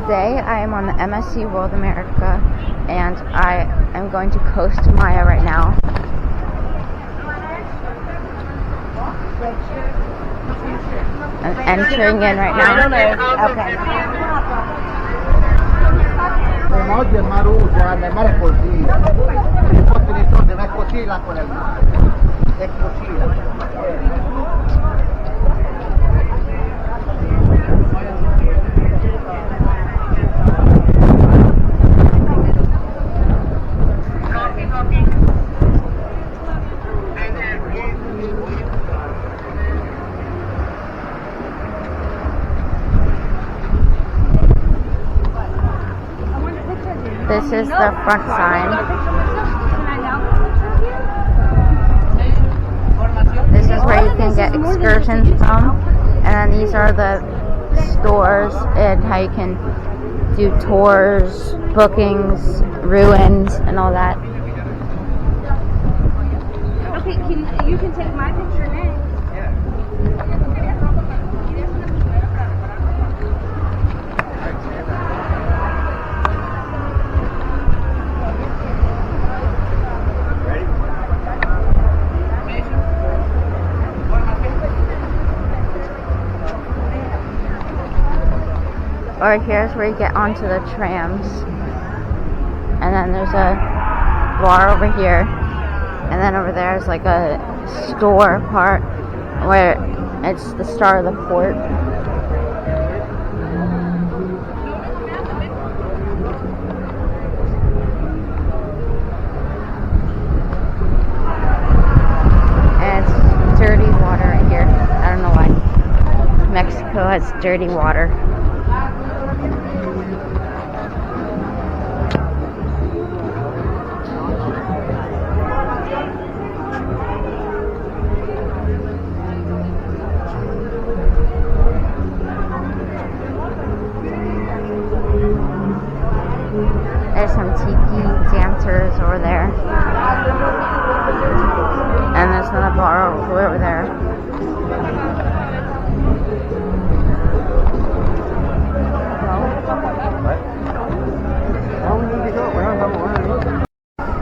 Today I am on the MSC World America and I am going to Costa right now. I'm entering in right now. Okay. Oggi è maruto, il mare è così. I contenitori non è così l'acqua del mare. È così l'acqua del mare. This is the front sign. This is where you can get excursions from. And then these are the stores and how you can do tours, bookings, ruins, and all that. Okay, you can take my picture next. Or here's where you get onto the trams. And then there's a bar over here. And then over there is like a store part where it's the start of the port. And it's dirty water right here. I don't know why. Mexico has dirty water. There's some tiki dancers over there. And there's another bar over there.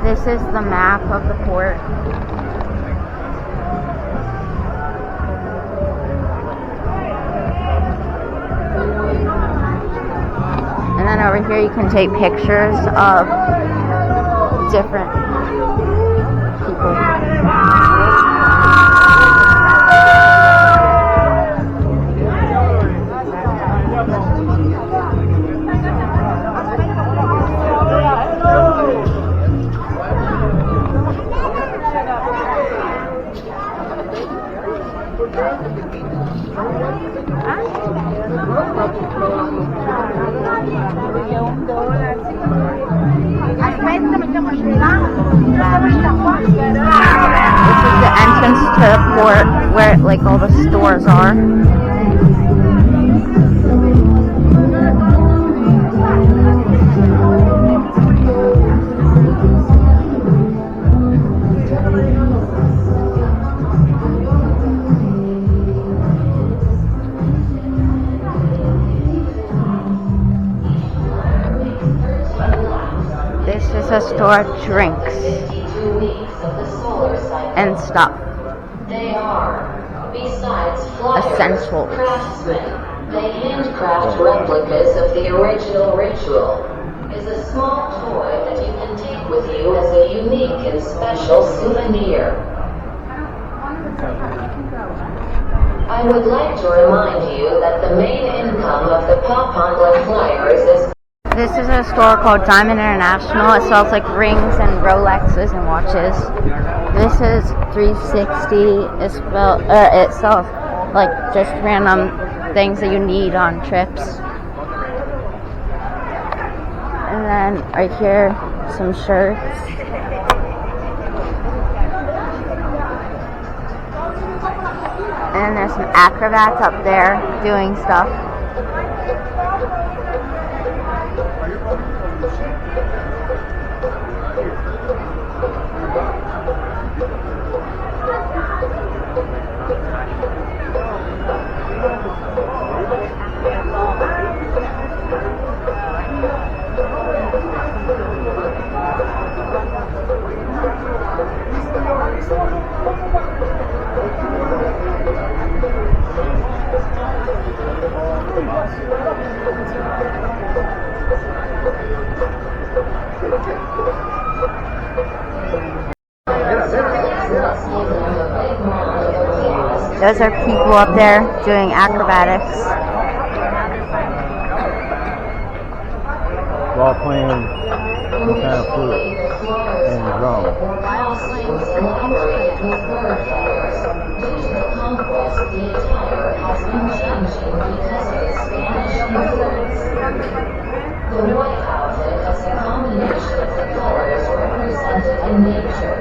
This is the map of the port. And then over here you can take pictures of different people. This is the entrance to the port where like all the stores are. This is a store of drinks and stuff. They are, besides flyers, Essentials. craftsmen. They handcraft replicas of the original ritual. Is a small toy that you can take with you as a unique and special souvenir. I would like to remind you that the main income of the Papandla Flyers is. This is a store called Diamond International. It sells like rings and Rolexes and watches. This is 360. It sells like just random things that you need on trips. And then right here, some shirts. And there's some acrobats up there doing stuff. Those are people up there doing acrobatics. While playing some kind of flute and drum. The white outfit has a combination of the colors represented in nature.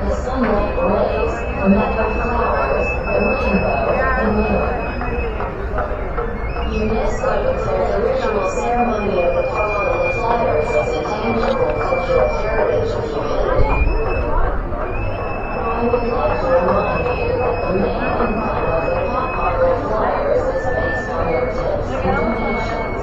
The sunlight rays, the meadow flowers, the rainbow, the moon. UNESCO declared the ritual ceremony of the fall of the flowers as a tangible cultural heritage of humanity. I would like to remind you that the main income of the Pop Opera Flyers is based on your tips and donations.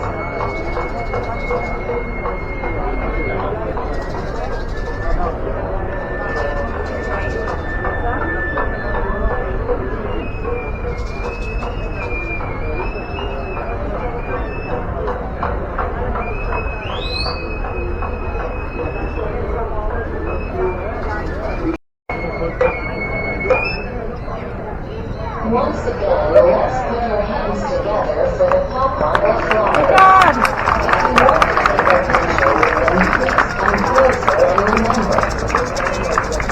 Once again, let's put our hands together for the Pop Opera Flyers. If you want to take a picture with them, please come closer and remember.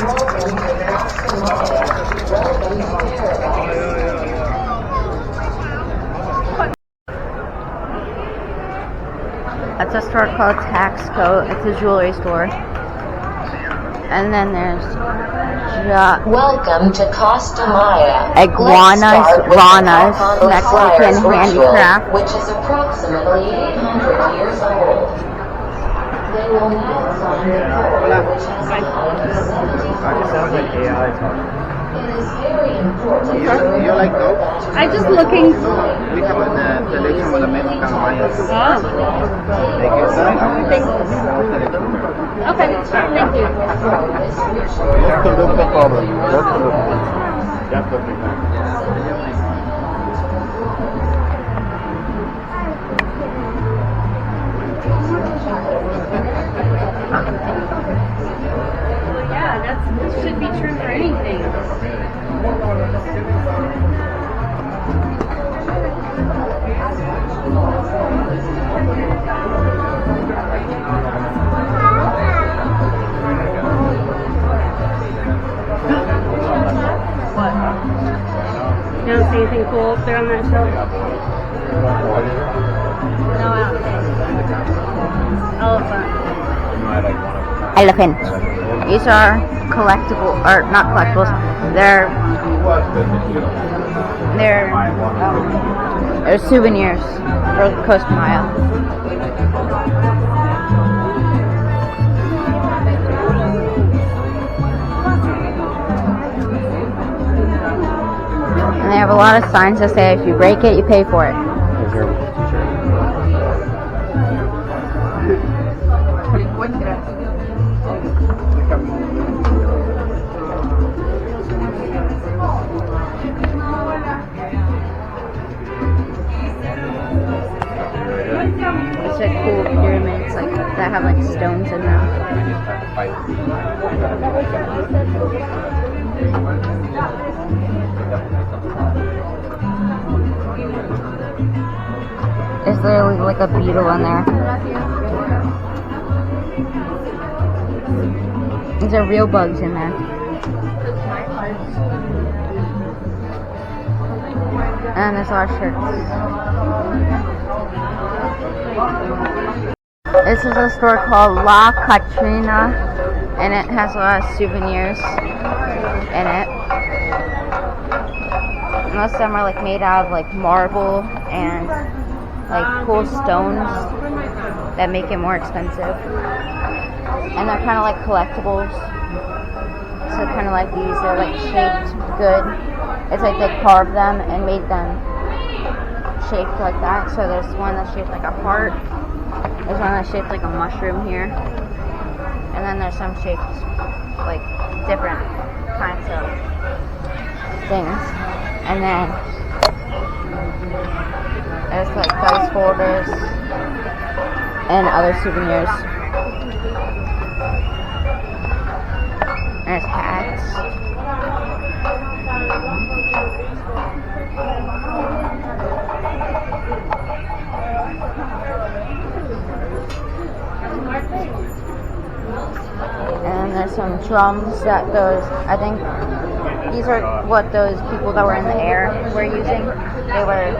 Welcome to Costa. Welcome to paradise. That's a store called Taxco. It's a jewelry store. And then there's Welcome to Costa Maya. iguanas, ranas, Mexican handicraft. Which is approximately 800 years old. They will now climb the pole, which has a height of 75 It sounds like feet. AI talking. It is very important to You remember like those? that I'm just looking. We have a television with the Mexican Mayas. Oh. They get that. Okay. Thank you. Just to look the problem. Just to look. Just to look. Yeah, that should be true for anything. What? You don't see anything cool up there on that shelf? No, I don't think. Elephant. elephant. These are collectible, or not collectibles. They're souvenirs for Costa Maya. And they have a lot of signs that say if you break it, you pay for it. Is there a It's a cool pyramids like that have like stones in them. There's literally like a beetle in there. These are real bugs in there. And there's a lot of shirts. This is a store called La Catrina, and it has a lot of souvenirs in it. Most of them are like made out of like marble and like cool stones that make it more expensive. And they're kind of like collectibles. So kind of like these, they're like shaped good. It's like they carved them and made them shaped like that. So there's one that's shaped like a heart. There's one that's shaped like a mushroom here. And then there's some shaped like different kinds of things. And then there's like dice holders and other souvenirs. There's hats. And there's some drums that I think these are what those people that were in the air were using. They were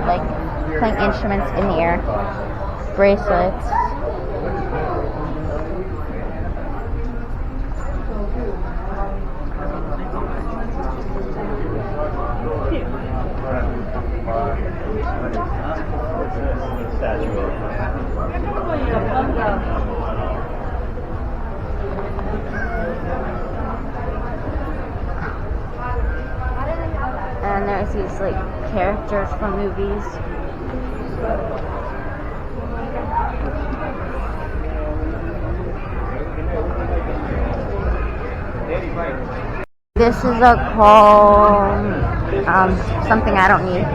like playing instruments in the air. Bracelets. And there's these like characters from movies. This is called something I don't need.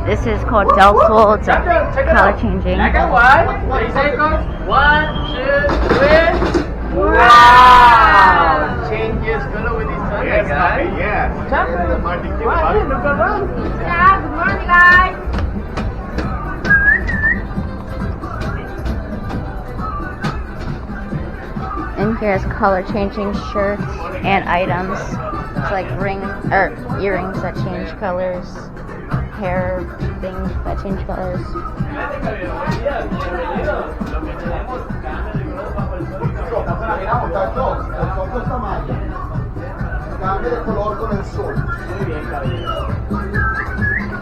This is called Del Sol. It's color changing. 1, 2, 3. Wow! Changes color with the sun. Yes, guys. Yeah. Good morning, guys. And here's color changing shirts and items. It's like earrings that change colors, hair things that change colors.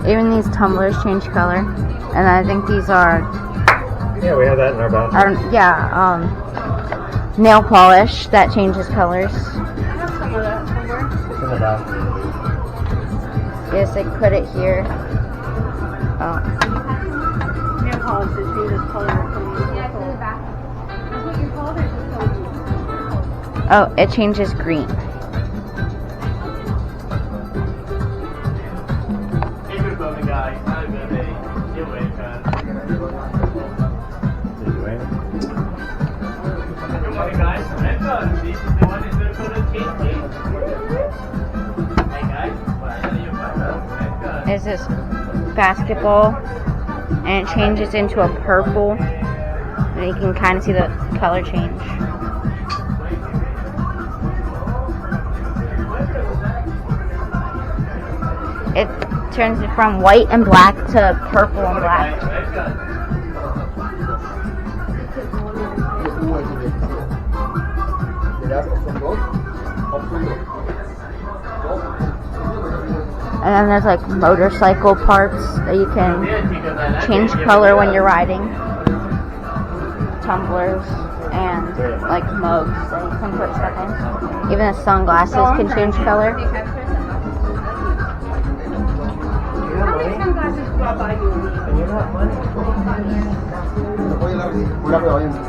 Even these tumblers change color, and I think these are. Yeah, we have that in our bathroom. Nail polish that changes colors. It's in the bathroom. Yes, I put it here. Oh. Nail polish that changes color. Yeah, it's in the back. That's what you're called, or just Oh, it changes green. There's this basketball, and it changes into a purple, and you can kind of see the color change. It turns it from white and black to purple and black. And then there's like motorcycle parts that you can change color when you're riding. Tumblers and like mugs that you can put stuff in. Even the sunglasses can change color.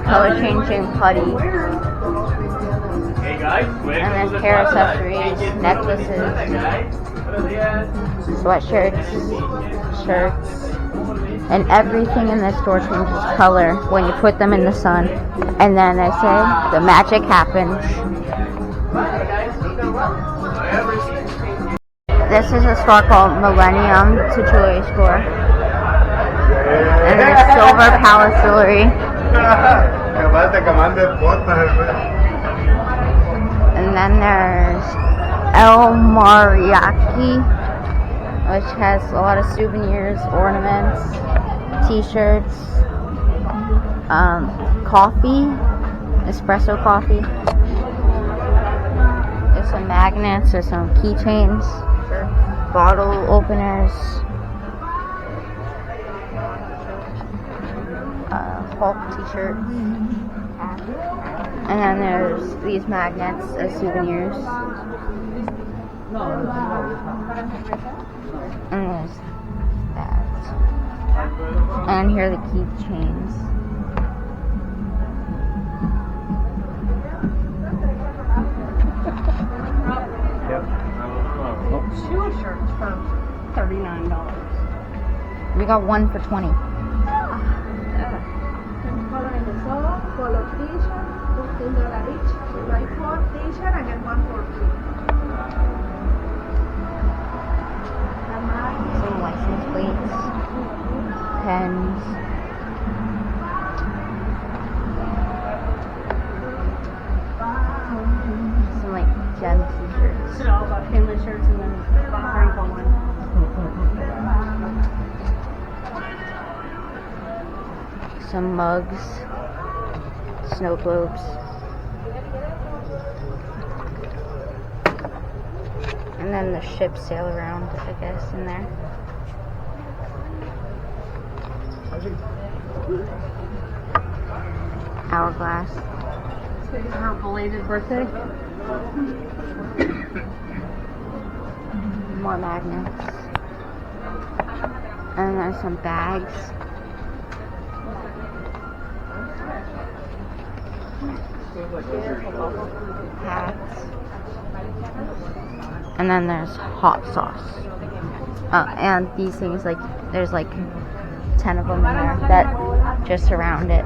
Color changing putty. And there's hair accessories, necklaces, sweatshirts, shirts, and everything in this store changes color when you put them in the sun. And then they say the magic happens. This is a store called Millennium. It's a jewelry store. And there's Silver Palace Jewelry. And then there's El Mariachi, which has a lot of souvenirs, ornaments, t-shirts, coffee, espresso coffee. There's some magnets, there's some keychains, bottle openers, Hulk t-shirt. And then there's these magnets as souvenirs. And there's that. And here are the keychains. Two shirts for $39. We got one for 20. Color in the soul, color t-shirt, $15 each. Buy 4 t-shirt and get 1 for free. Some license plates, pens, some like gem t-shirts. So all about pinless shirts and then wrinkle one. Some mugs, snow globes, and then the ships sail around, I guess, in there. Hourglass. Her belated birthday. More magnets. And then some bags. Hats. And then there's hot sauce. And these things, like, there's like 10 of them in there that just surround it.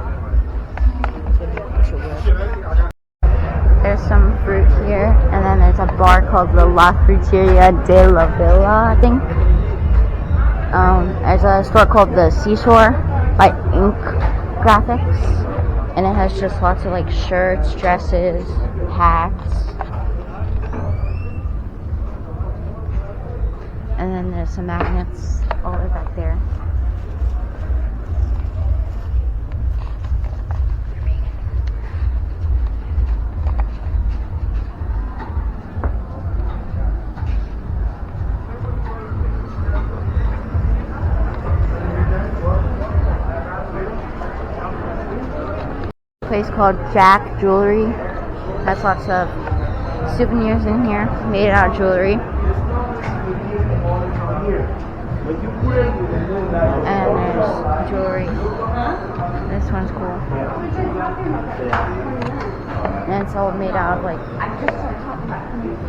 There's some fruit here, and then there's a bar called the La Fruteria de la Villa, I think. There's a store called the Seashore by Ink Graphics, and it has just lots of like shirts, dresses, hats. And then there's some magnets all the way back there. Place called Jack Jewelry. Has lots of souvenirs in here made out of jewelry. And there's jewelry. This one's cool. And it's all made out of like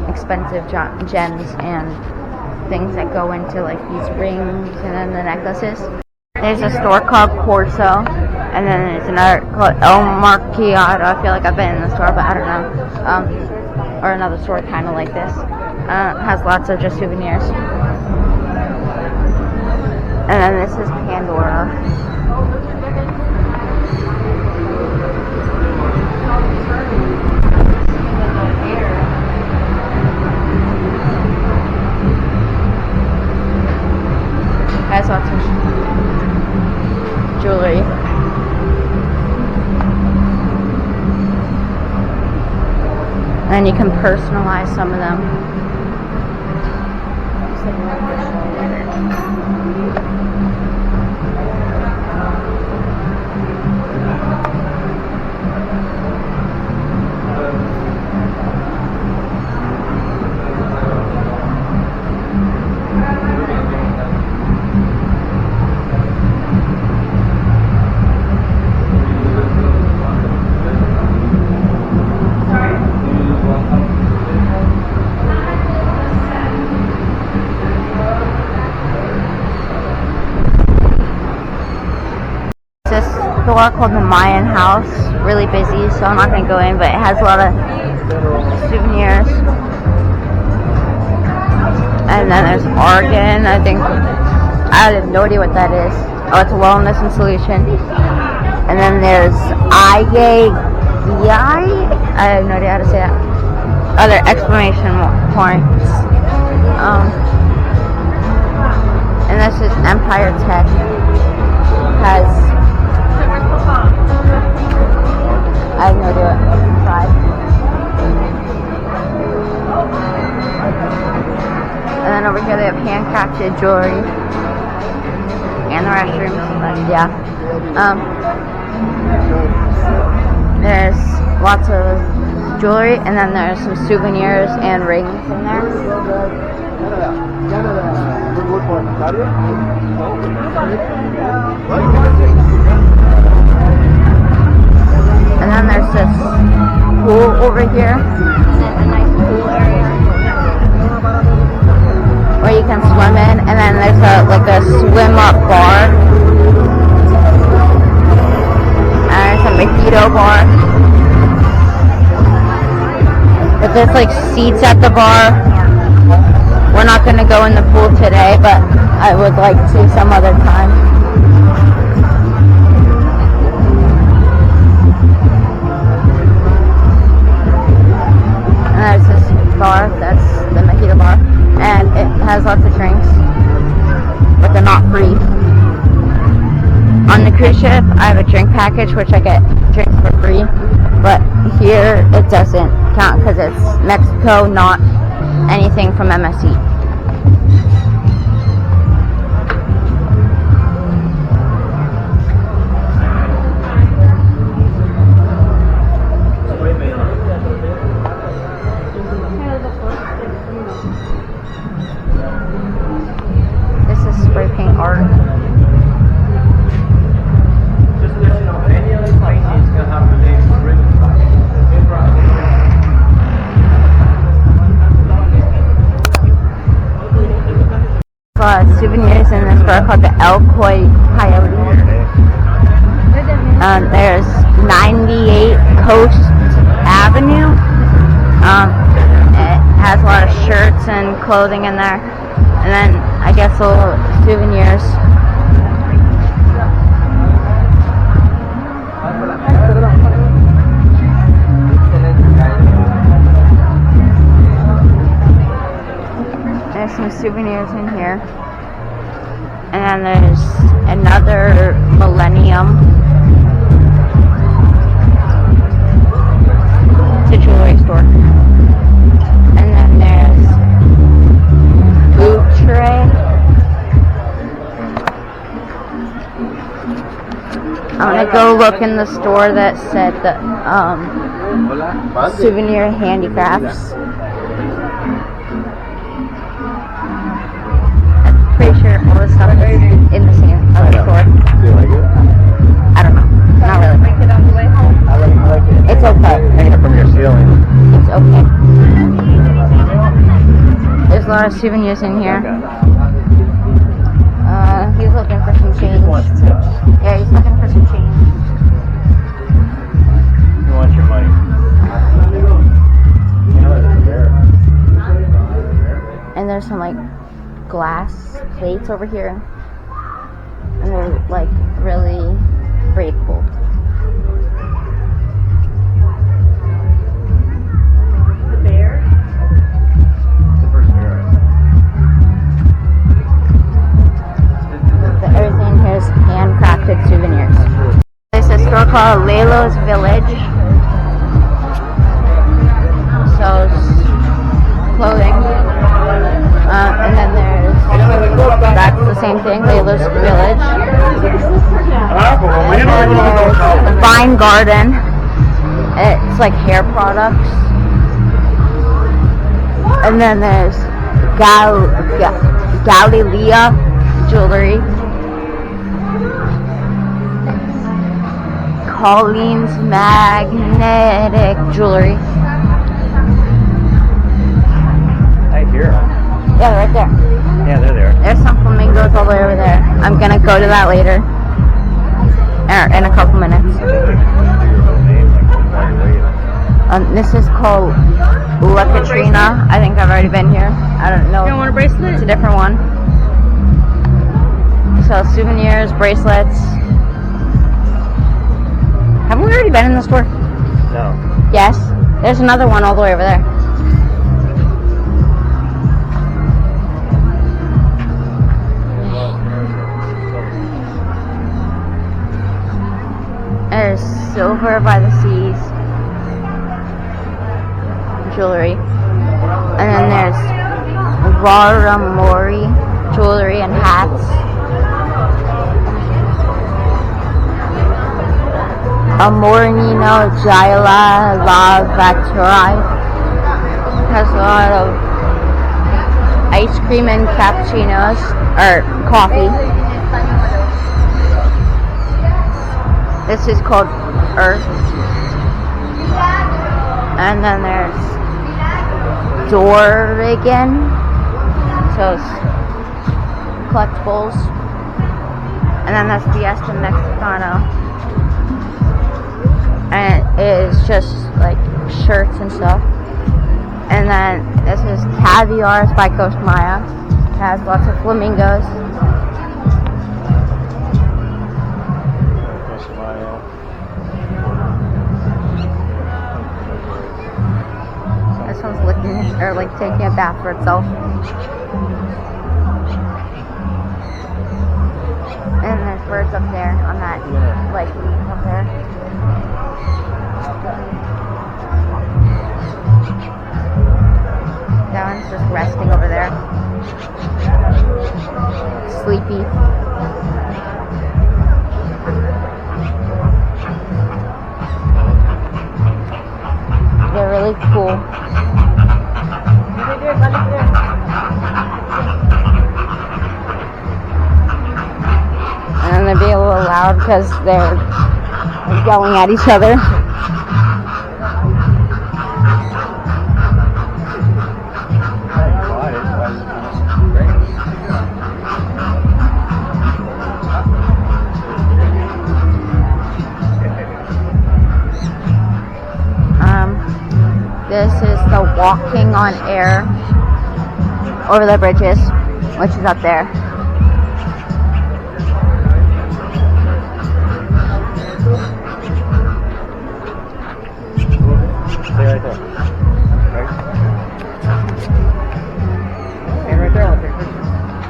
expensive gems and things that go into like these rings and then the necklaces. There's a store called Costa, and then there's another called El Marciado. I feel like I've been in the store, but I don't know. Or another store kind of like this. Has lots of just souvenirs. And then this is Pandora. Has lots of jewelry. And you can personalize some of them. Store called the Mayan House, really busy, so I'm not going to go in, but it has a lot of souvenirs. And then there's Argan, I think, I have no idea what that is. Oh, it's a wellness and solution. And then there's I have no idea how to say that. Other exclamation points. And this is Empire Tech. Has I have no idea what inside. And then over here they have handcrafted jewelry. And the restrooms. But yeah. There's lots of jewelry, and then there's some souvenirs and rings in there. And then there's this pool over here. A nice pool area where you can swim in. And then there's a swim up bar. And there's a mojito bar. But there's like seats at the bar. We're not going to go in the pool today, but I would like to some other time. And there's this bar, that's the mojito bar, and it has lots of drinks, but they're not free. On the cruise ship, I have a drink package, which I get drinks for free, but here it doesn't count because it's Mexico, not anything from MSC. This is spray paint art. Just to let you know, any other paintings can have the names written. Souvenirs in this store called the El Coyote. There's 98 Coast Avenue. It has a lot of shirts and clothing in there. And then I guess little souvenirs. There's some souvenirs in here. And then there's another Millennium. It's a jewelry store. And then there's Outre. I'm gonna go look in the store that said the souvenir handicrafts. I'm pretty sure all this stuff is in the same other store. Do you like it? I don't know. Not really. Make it on the way home. I like it. It's okay. Hang it from your ceiling. It's okay. There's a lot of souvenirs in here. He's looking for some change. Yeah, he's looking for some change. You want your money? And there's some like glass plates over here. And they're like really breakable. The bear. The first mirror. Everything here is handcrafted souvenirs. There's a store called Lalo's Village. Sells clothing. And then that's the same thing, Lalo's Village. And then Vine Garden. It's like hair products. And then there's Galilea Jewelry. Colleen's Magnetic Jewelry. I hear them. Yeah, right there. Yeah, they're there. There's some flamingos all the way over there. I'm gonna go to that later. In a couple minutes. This is called La Katrina. I think I've already been here. I don't know. You don't want a bracelet? It's a different one. So souvenirs, bracelets. Haven't we already been in the store? No. Yes. There's another one all the way over there. There's Silver by the Seas jewelry. And then there's Raramori jewelry and hats. Amornino Jaila Lavatorai has a lot of ice cream and cappuccinos, or coffee. This is called Earth. And then there's Dorigan. So it's collectibles. And then that's Fiesta Mexicano. And it is just like shirts and stuff. And then this is Caviar by Costa Maya. It has lots of flamingos. This one's licking or like taking a bath for itself. And there's birds up there on that like leaf up there. That one's just resting over there. Sleepy. They're really cool. And then they're being a little loud because they're yelling at each other. This is the walking on air over the bridges, which is up there. Stay right there. Right? Stand right there, I'll take pictures.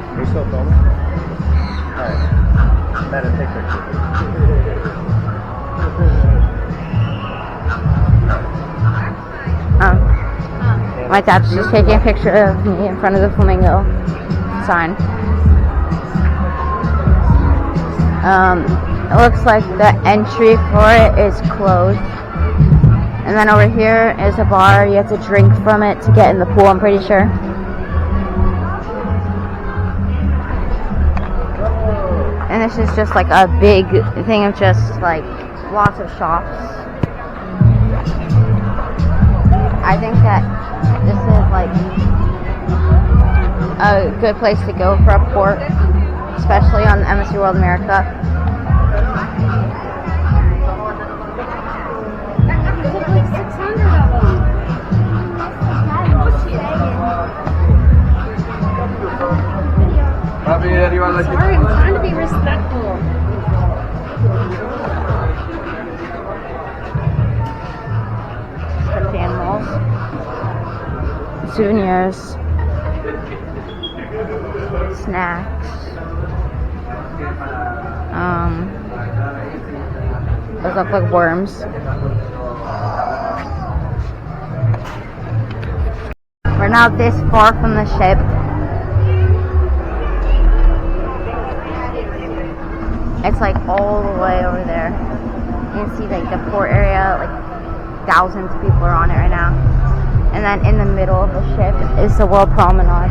Are you still filming? Alright. Better take pictures. My dad's just taking a picture of me in front of the flamingo sign. It looks like the entry for it is closed. And then over here is a bar. You have to drink from it to get in the pool, I'm pretty sure. And this is just like a big thing of just like lots of shops. I think that this is like a good place to go for a port, especially on the MSC World America. Like 600 of them. Sorry, I'm trying to be respectful. Stuffed animals, souvenirs, snacks. Those look like worms. We're now this far from the ship. It's like all the way over there. You can see like the port area, like thousands of people are on it right now. And then in the middle of the ship is the World Promenade.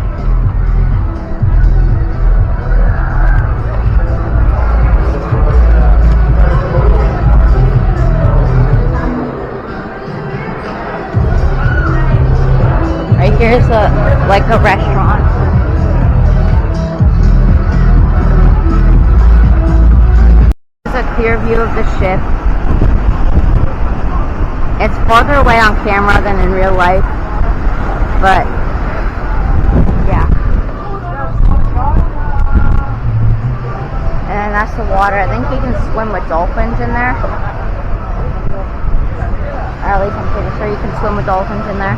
Right here is like a restaurant. It's a clear view of the ship. It's farther away on camera than in real life, but yeah. And then that's the water. I think you can swim with dolphins in there. Or at least I'm pretty sure you can swim with dolphins in there.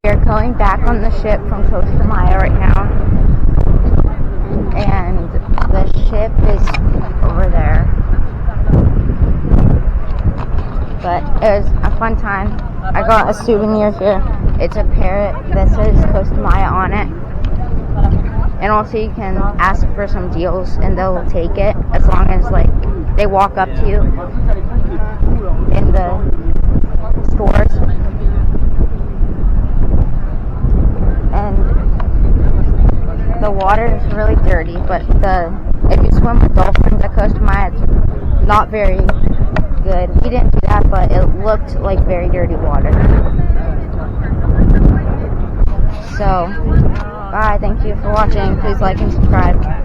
We're going back on the ship from Costa Maya right now. And the ship is over there. But it was a fun time. I got a souvenir here. It's a parrot that says Costa Maya on it. And also you can ask for some deals and they'll take it as long as like they walk up to you in the stores. the water is really dirty, but if you swim with dolphins at Costa, it's not very good. We didn't do that, but it looked like very dirty water. So, bye. Thank you for watching. Please like and subscribe.